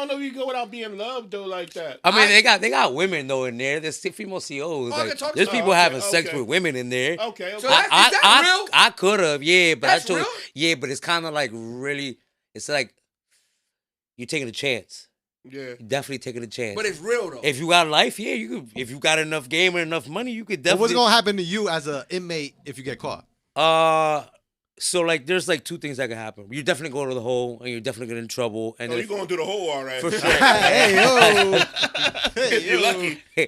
don't know if you go without being loved though like that. I mean, they got women though in there. There's female CEOs. Like, there's people having sex with women in there. Okay. So is that real? I could have, yeah, but That's I told real? yeah, but it's kind of like really. It's like you're taking a chance. Yeah. You're definitely taking a chance. But it's real though. If you got life, yeah, you could. If you got enough game and enough money, you could But definitely. what's gonna happen to you as an inmate if you get caught? So like, there's like two things that can happen. You're definitely going to the hole, and you're definitely getting in trouble. And you're going through the hole, all right. for sure. Hey yo. If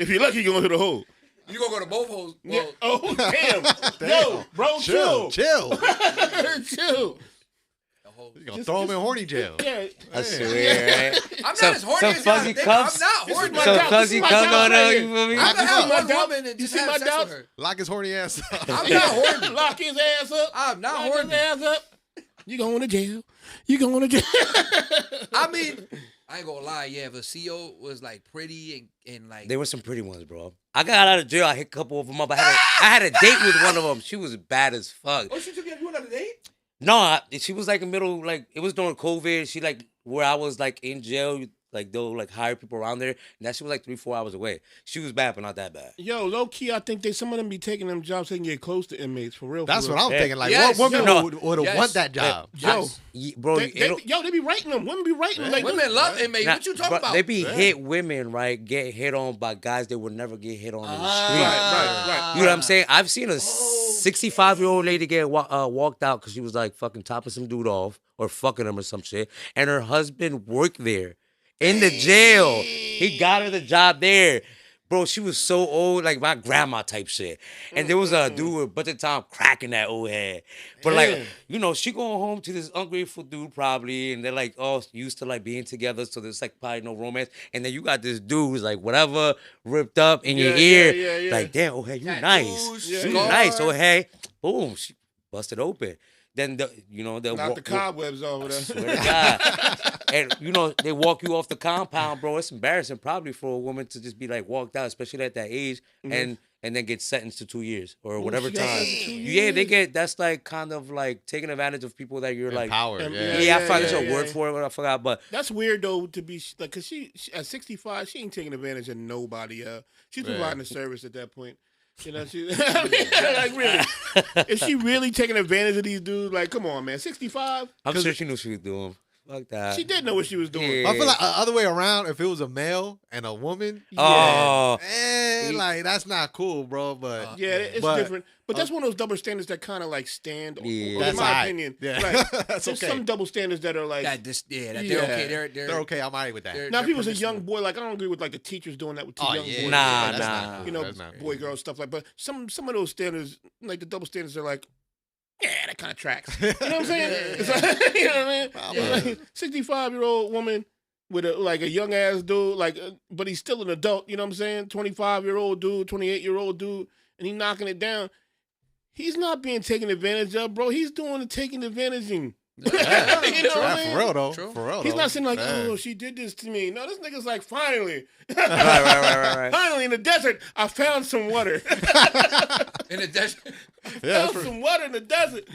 you're lucky, you're going through the hole. You gonna go to both holes? Well, Yeah. Oh damn. Yo, bro, chill. Chill. Chill. You're gonna throw him in horny jail. Yeah. I swear. Right? I'm not as horny as y'all think. cups. I'm not horny. Some fuzzy cups on there. You feel me? I'm not see my one doubt? woman and You just see have my sex doubt? with her. Lock his horny ass up. I'm not horny. Lock his ass up. I'm not Lock horny. his ass up. You going to jail. You going to jail. I mean, I ain't gonna lie. Yeah, if a CEO was like pretty and like. There were some pretty ones, bro. I got out of jail. I hit a couple of them up. I had a date with one of them. She was bad as fuck. Oh, she took you on a date? No, she was like in the middle, like it was during COVID. She like where I was like in jail, like they'll like hire people around there, and that shit was like 3-4 hours away. She was bad, but not that bad. Yo, low key, I think some of them be taking them jobs so they can get close to inmates for real. That's for what real. I'm thinking. Like, Yes, what woman yo. would Yes. want that job? Yo, Bro, they be writing them. Women be writing them. Like, Women love inmates. What you talking bro, about? They be hit women, right? Get hit on by guys that would never get hit on in the street. Right. You know what I'm saying? I've seen a 65-year-old lady get walked out because she was like fucking topping some dude off or fucking him or some shit, and her husband worked there in the jail. He got her the job there. Bro, she was so old, like my grandma type shit. And there was a dude with a bunch of time cracking that old head. But like, you know, she going home to this ungrateful dude probably, and they're like all used to like being together, so there's like probably no romance. And then you got this dude who's like whatever, ripped up in your ear. Yeah. Like, damn, oh hey, you Tattoos, nice. yeah. You nice, oh hey. Boom, she busted open. Then they'll Knock the cobwebs over there. Swear to God. And, you know, they walk you off the compound, bro. It's embarrassing probably for a woman to just be, like, walked out, especially at that age, and then get sentenced to 2 years or whatever she got time. sentenced to 2 Yeah, years? they get, that's, like, kind of, like, taking advantage of people that you're, like... Power. Yeah. Yeah, I forgot there's a word for it, I forgot, but... That's weird though to be like, cause she at 65, she ain't taking advantage of nobody. She's providing a service at that point. You know, she I mean, like really, is she really taking advantage of these dudes? Like, come on, man, 65. I'm sure she knew what she was doing. Fuck that. She did know what she was doing. Yeah. I feel like the other way around. If it was a male and a woman, Oh. like that's not cool, bro. But Yeah, it's different. But that's one of those double standards that kind of like stand. Yeah. in That's my alright. opinion, Yeah. right. That's There's okay. some double standards that are like. They're okay. they're okay. I'm alright with that. they're- Now, if he was a permissible. young boy, like I don't agree with like the teachers doing that with two Oh young yeah, boys. Nah, that's nah. not cool. You know, That's not boy, cool. girl stuff like. But some of those standards, like the double standards, are like, yeah, that kind of tracks. You know what I'm saying? It's like, you know what I mean? It's like 65-year-old woman with a young ass dude, like, but he's still an adult. You know what I'm saying? 25-year-old dude, 28-year-old dude, and he knocking it down. He's not being taken advantage of, bro. He's doing the taking advantaging. You know what I mean? For real though. True. For real. He's though. not saying like, Man. oh, she did this to me. No, this nigga's like, finally. Right. Finally, in the desert, I found some water. In the desert. Yeah, Found some water in the desert.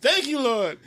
Thank you, Lord.